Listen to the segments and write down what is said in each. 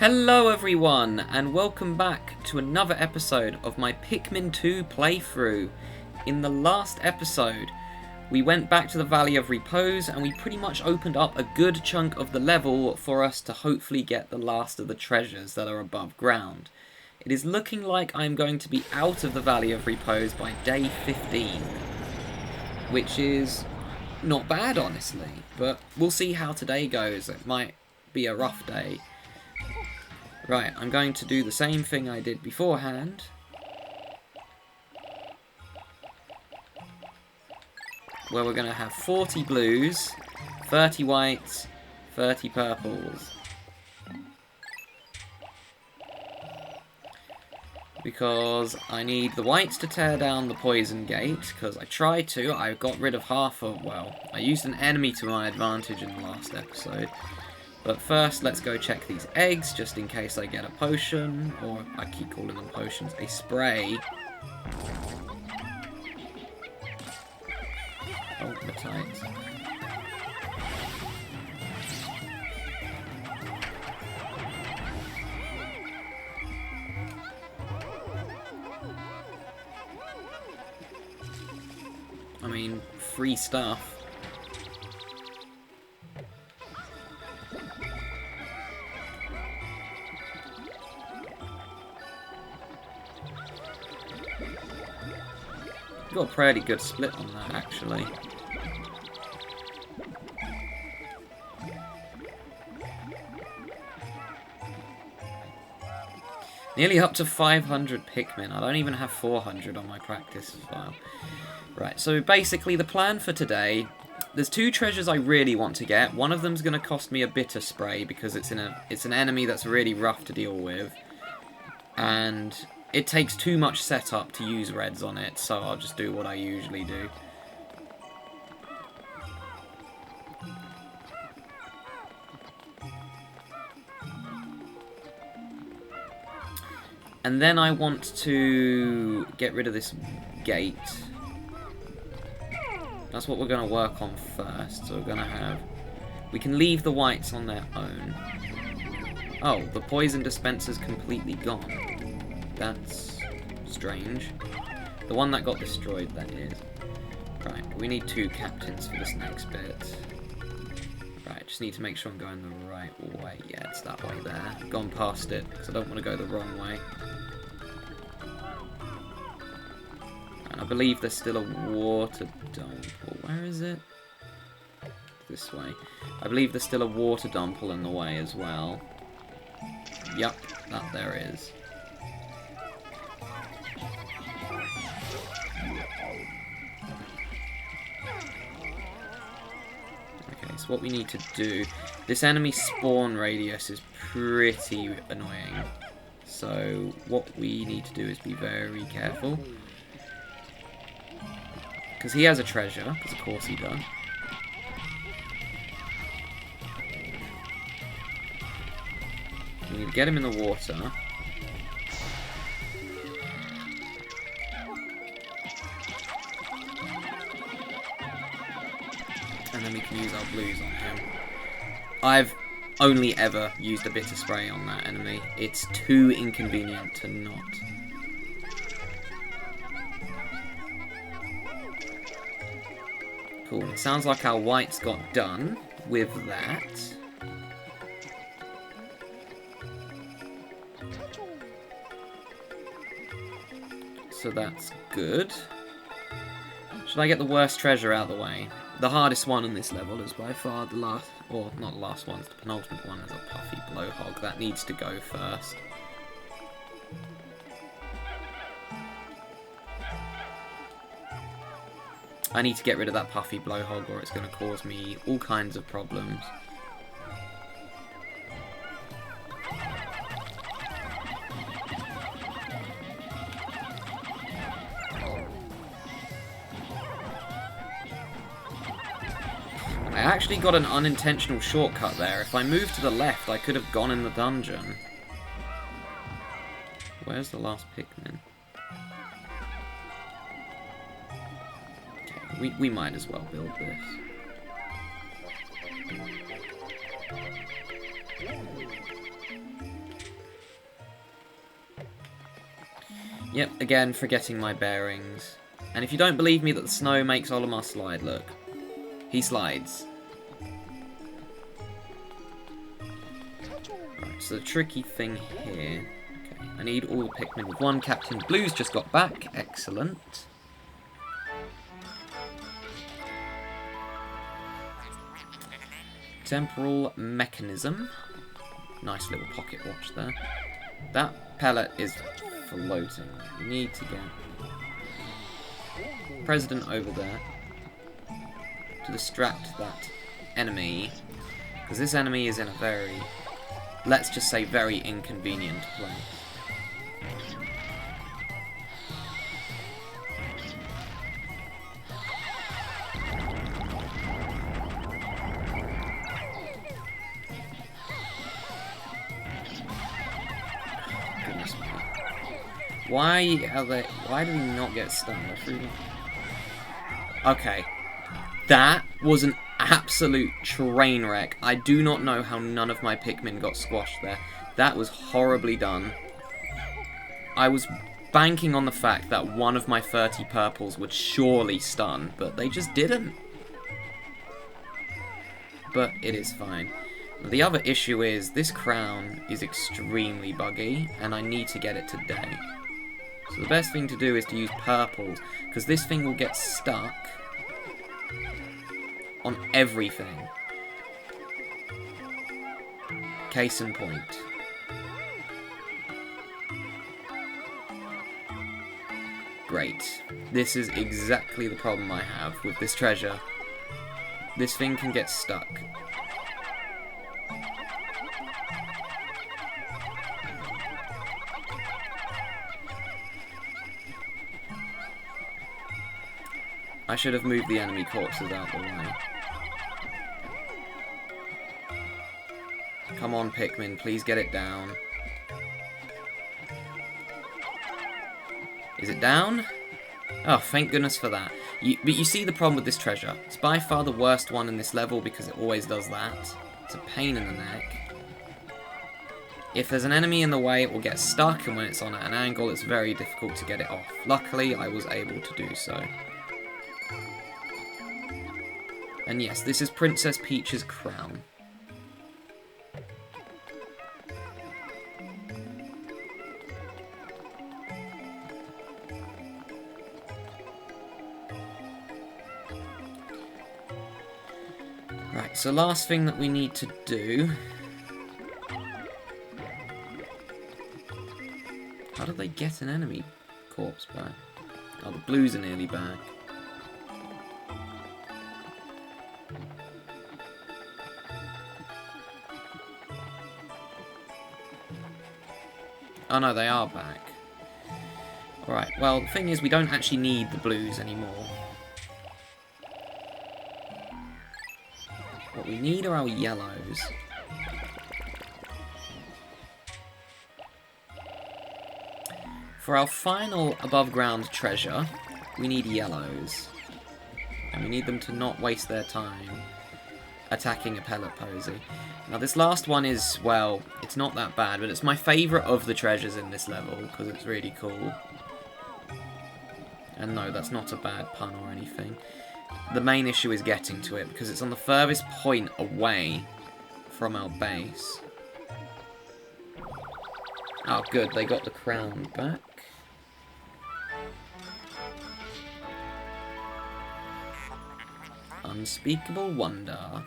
Hello everyone, and welcome back to another episode of my Pikmin 2 playthrough. In the last episode, we went back to the Valley of Repose and we pretty much opened up a good chunk of the level for us to hopefully get the last of the treasures that are above ground. It is looking like I'm going to be out of the Valley of Repose by day 15, which is not bad honestly, but we'll see how today goes. It might be a rough day. Right, I'm going to do the same thing I did beforehand. Where we're going to have 40 blues, 30 whites, 30 purples. Because I need the whites to tear down the poison gate, because I tried to. I got rid of half of, well, I used an enemy to my advantage in the last episode. But first, let's go check these eggs, just in case I get a potion, or I keep calling them potions, a spray. Ultimatite. I mean, free stuff. Got a pretty good split on that, actually. Nearly up to 500 Pikmin. I don't even have 400 on my practice file. Right, so basically the plan for today, there's two treasures I really want to get. One of them's going to cost me a bitter spray because it's an enemy that's really rough to deal with. And it takes too much setup to use reds on it, so I'll just do what I usually do. And then I want to get rid of this gate. That's what we're going to work on first. So we're going to have... We can leave the whites on their own. Oh, the poison dispenser's completely gone. That's strange. The one that got destroyed, that is. Right, we need two captains for this next bit. Right, just need to make sure I'm going the right way. Yeah, it's that way there. Gone past it, because I don't want to go the wrong way. And I believe there's still a water dump. Where is it? This way. I believe there's still a water dump in the way as well. Yup, that there is. Okay, so what we need to do... This enemy spawn radius is pretty annoying. So what we need to do is be very careful. Because he has a treasure, because of course he does. We need to get him in the water. And then we can use our blues on him. I've only ever used a bitter spray on that enemy. It's too inconvenient to not. Cool. It sounds like our whites got done with that. So that's good. Should I get the worst treasure out of the way? The hardest one in this level is by far the last, or not the last one, it's the penultimate one, is a puffy blowhog. That needs to go first. I need to get rid of that puffy blowhog or it's going to cause me all kinds of problems. I actually got an unintentional shortcut there. If I moved to the left, I could have gone in the dungeon. Where's the last Pikmin? Okay, we might as well build this. Yep, again, forgetting my bearings. And if you don't believe me that the snow makes Olimar slide, look. He slides. Right, so the tricky thing here... Okay, I need all the Pikmin with one. Captain Blue's just got back. Excellent. Temporal mechanism. Nice little pocket watch there. That pellet is floating. We need to get President over there to distract that enemy, because this enemy is in a very, let's just say, very inconvenient place. Goodness me. Why do we not get stunned? Okay. That was an absolute train wreck. I do not know how none of my Pikmin got squashed there. That was horribly done. I was banking on the fact that one of my 30 purples would surely stun, but they just didn't. But it is fine. The other issue is this crown is extremely buggy, and I need to get it today. So the best thing to do is to use purples, because this thing will get stuck on everything. Case in point. Great. This is exactly the problem I have with this treasure. This thing can get stuck. I should have moved the enemy corpses out of the way. Come on, Pikmin, please get it down. Is it down? Oh, thank goodness for that. But you see the problem with this treasure. It's by far the worst one in this level because it always does that. It's a pain in the neck. If there's an enemy in the way, it will get stuck, and when it's on at an angle, it's very difficult to get it off. Luckily, I was able to do so. And yes, this is Princess Peach's crown. Right, so last thing that we need to do... How do they get an enemy corpse back? Oh, the blues are nearly back. Oh no, they are back. Alright, well, the thing is, we don't actually need the blues anymore. What we need are our yellows. For our final above-ground treasure, we need yellows. And we need them to not waste their time attacking a pellet posy. Now this last one is, well, it's not that bad, but it's my favourite of the treasures in this level, because it's really cool. And no, that's not a bad pun or anything. The main issue is getting to it, because it's on the furthest point away from our base. Oh good, they got the crown back. Unspeakable wonder.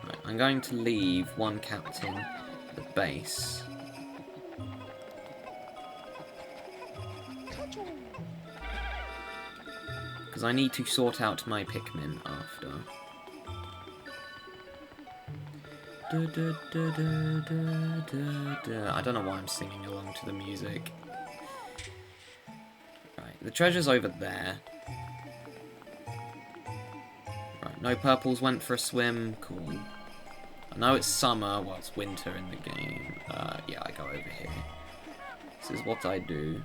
Right, I'm going to leave one captain at the base. Because I need to sort out my Pikmin after. I don't know why I'm singing along to the music. Right, the treasure's over there. Right, no purples went for a swim. Cool. I know it's summer, well it's winter in the game. Yeah, I go over here. This is what I do.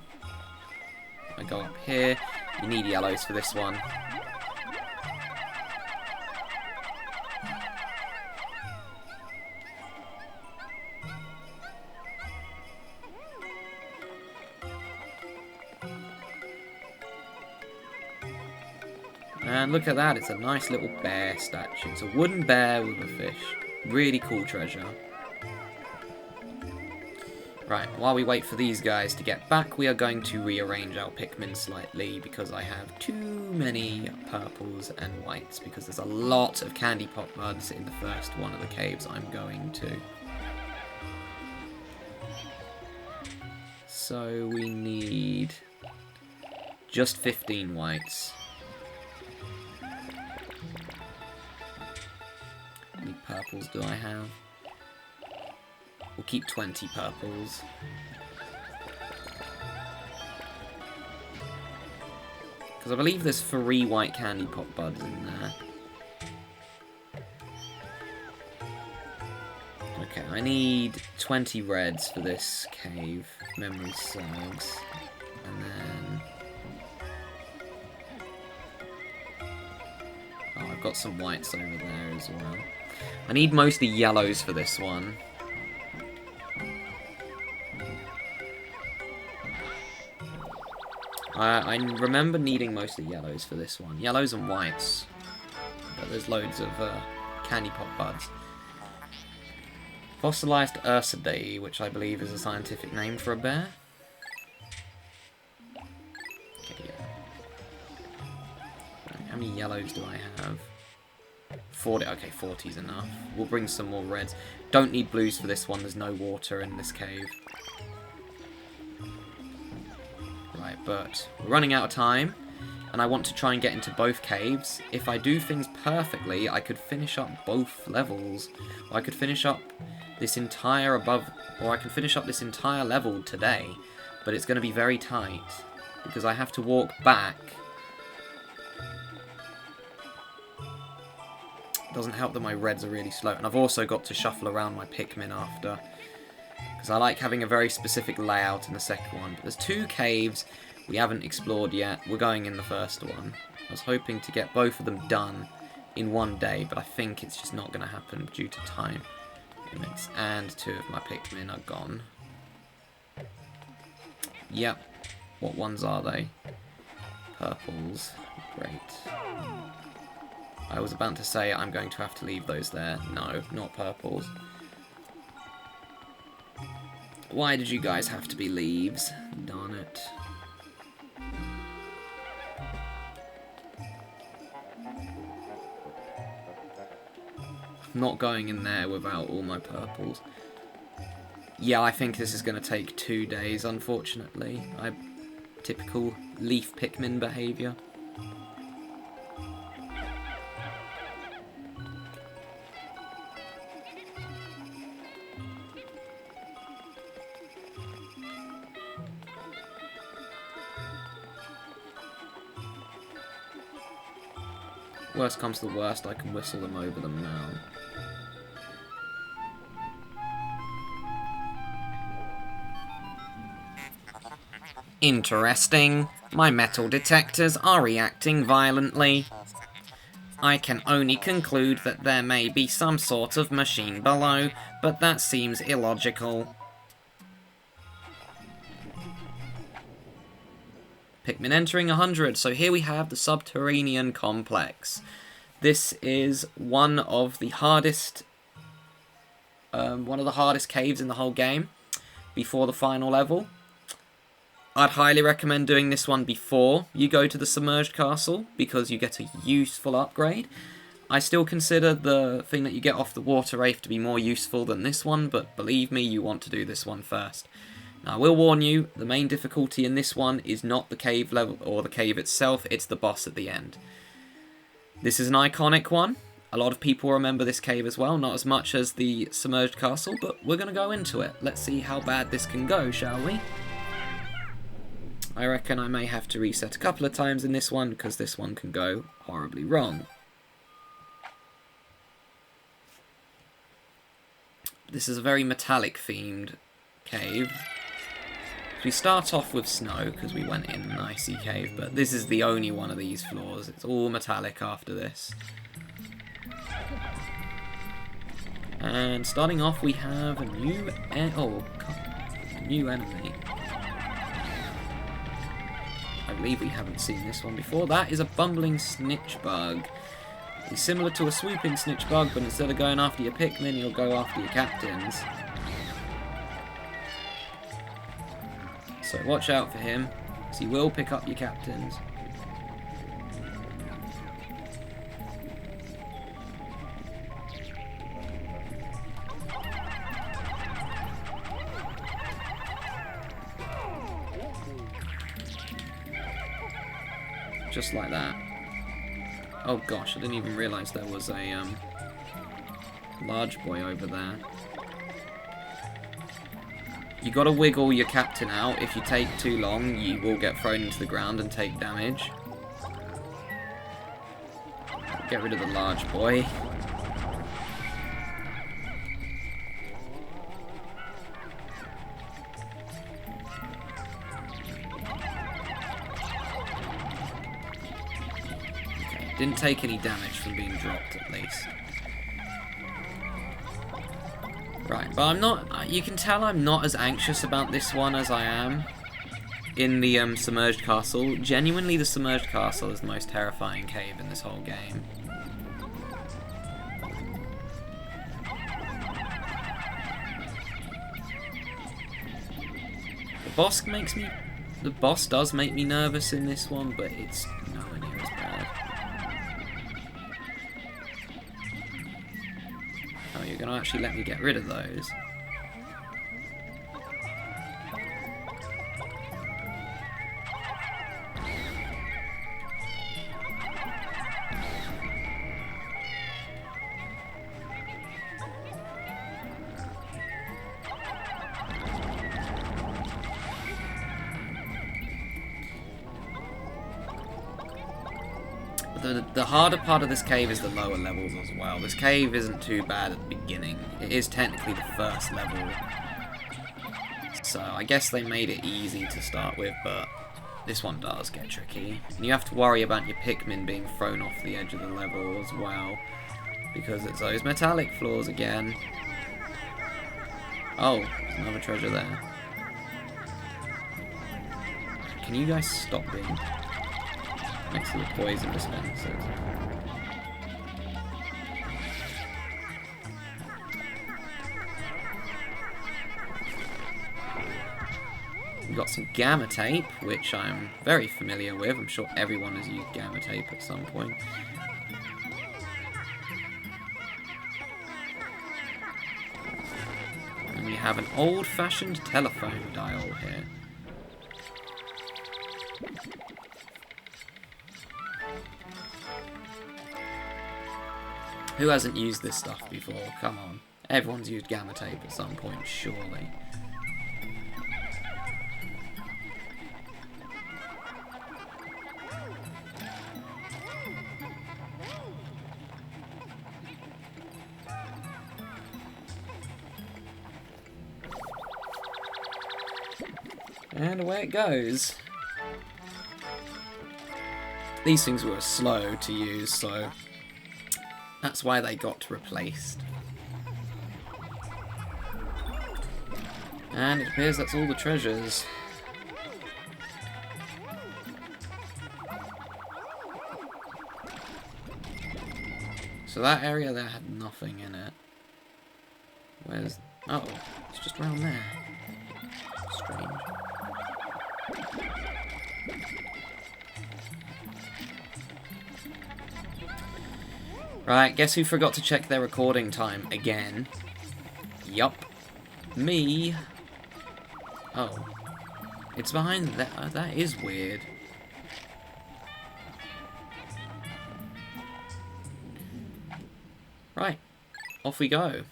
I go up here. You need yellows for this one. And look at that, it's a nice little bear statue. It's a wooden bear with a fish. Really cool treasure. Right, while we wait for these guys to get back, we are going to rearrange our Pikmin slightly because I have too many purples and whites because there's a lot of candy pop buds in the first one of the caves I'm going to. So we need just 15 whites. How many purples do I have? We'll keep 20 purples. Because I believe there's 3 white candy pop buds in there. Okay, I need 20 reds for this cave, if memory serves. And then... oh, I've got some whites over there as well. I need mostly yellows for this one. I remember needing mostly yellows for this one. Yellows and whites. But there's loads of candy pop buds. Fossilized Ursidae, which I believe is a scientific name for a bear. Okay, yeah. How many yellows do I have? 40. Okay, 40's enough. We'll bring some more reds. Don't need blues for this one. There's no water in this cave. Right, but we're running out of time, and I want to try and get into both caves. If I do things perfectly, I could finish up both levels. Or I could finish up this entire this entire level today, but it's going to be very tight, because I have to walk back. It doesn't help that my reds are really slow, and I've also got to shuffle around my Pikmin after. Because I like having a very specific layout in the second one. But there's 2 caves we haven't explored yet. We're going in the first one. I was hoping to get both of them done in one day, but I think it's just not going to happen due to time limits. And 2 of my Pikmin are gone. Yep. What ones are they? Purples. Great. I was about to say I'm going to have to leave those there. No, not purples. Why did you guys have to be leaves? Darn it. I'm not going in there without all my purples. Yeah, I think this is going to take 2 days, unfortunately. Typical leaf Pikmin behaviour. Worst comes to the worst, I can whistle them over them now. Interesting. My metal detectors are reacting violently. I can only conclude that there may be some sort of machine below, but that seems illogical. Pikmin entering 100, so here we have the Subterranean Complex. This is one of the hardest caves in the whole game, before the final level. I'd highly recommend doing this one before you go to the submerged castle, because you get a useful upgrade. I still consider the thing that you get off the water wraith to be more useful than this one, but believe me, you want to do this one first. Now, I will warn you, the main difficulty in this one is not the cave level or the cave itself, it's the boss at the end. This is an iconic one. A lot of people remember this cave as well, not as much as the submerged castle, but we're going to go into it. Let's see how bad this can go, shall we? I reckon I may have to reset a couple of times in this one, because this one can go horribly wrong. This is a very metallic themed cave. We start off with snow, because we went in an icy cave, but this is the only one of these floors. It's all metallic after this. And starting off, we have a new enemy. I believe we haven't seen this one before. That is a bumbling snitch bug. He's similar to a swooping snitch bug, but instead of going after your Pikmin, he'll go after your captains. So watch out for him, because he will pick up your captains. Just like that. Oh gosh, I didn't even realise there was a large boy over there. You gotta wiggle your captain out. If you take too long, you will get thrown into the ground and take damage. Get rid of the large boy. Didn't take any damage from being dropped, at least. Right, but I'm not... You can tell I'm not as anxious about this one as I am in the submerged castle. Genuinely, the submerged castle is the most terrifying cave in this whole game. The boss does make me nervous in this one, but it's nowhere near as bad. Oh, you're going to actually let me get rid of those? The harder part of this cave is the lower levels as well. This cave isn't too bad at the beginning. It is technically the first level. So I guess they made it easy to start with, but this one does get tricky. And you have to worry about your Pikmin being thrown off the edge of the level as well, because it's those metallic floors again. Oh, there's another treasure there. Can you guys stop being next to the poison dispensers? We've got some gamma tape, which I'm very familiar with. I'm sure everyone has used gamma tape at some point. And we have an old-fashioned telephone dial here. Who hasn't used this stuff before? Come on. Everyone's used gamma tape at some point, surely. And away it goes. These things were slow to use, so that's why they got replaced. And it appears that's all the treasures. So that area there had nothing in it. Where's... oh, it's just around there. Strange. Right, guess who forgot to check their recording time again? Yup. Me. Oh. It's behind that. That is weird. Right. Off we go.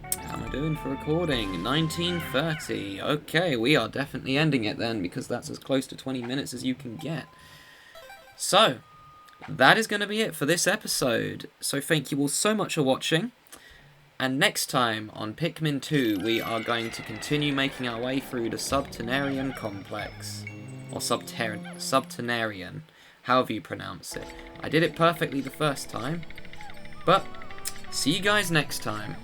How am I doing for recording? 19:30. Okay, we are definitely ending it then, because that's as close to 20 minutes as you can get. So, that is going to be it for this episode. So thank you all so much for watching. And next time on Pikmin 2, we are going to continue making our way through the Subterranean Complex. Or Subterranean, however you pronounce it. I did it perfectly the first time. But, see you guys next time.